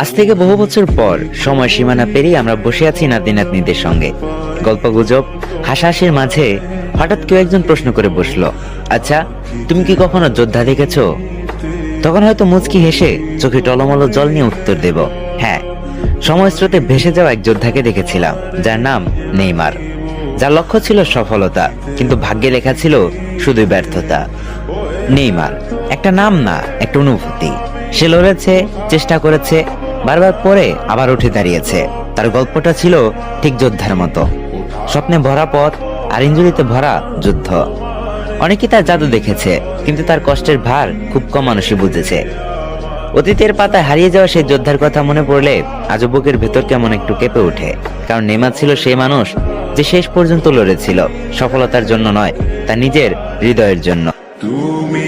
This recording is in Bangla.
আজ থেকে বহু বছর পর সময় সীমানা পেরিয়ে আমরা বসে আছি নাতি নাতনিদের সঙ্গে গল্প গুজব হাসাহাসির মাঝে হঠাৎ কেউ একজন প্রশ্ন করে বসলো, আচ্ছা তুমি কি কখনো যোদ্ধা দেখেছো? তখন হয়তো মুচকি হেসে চোখে টলমলো জল নিয়ে উত্তর দেব, হ্যাঁ, সময় স্রোতে ভেসে যাওয়া এক যোদ্ধাকে দেখেছিলাম, যার নাম নেইমার। যার লক্ষ্য ছিল সফলতা, কিন্তু ভাগ্যে লেখা ছিল শুধুই ব্যর্থতা। নেইমার একটা নাম না, একটা অনুভূতি। সে লড়েছে, চেষ্টা করেছে, বারবার পরে আবার উঠে দাঁড়িয়েছে। তার গল্পটা ছিল ঠিক যোদ্ধার মতো, স্বপ্নে ভরা পথ আর ইঞ্জুরিতে ভরা যুদ্ধ। অনেকে তার জাদু দেখেছে, কিন্তু তার কষ্টের ভার খুব কম মানুষই বুঝেছে। অতীতের পাতায় হারিয়ে যাওয়া সেই যোদ্ধার কথা মনে পড়লে আজও বুকের ভেতর কেমন একটু কেঁপে ওঠে। কারণ নেইমার ছিল সেই মানুষ যে শেষ পর্যন্ত লড়েছিল, সফলতার জন্য নয়, তার নিজের হৃদয়ের জন্য। তুমি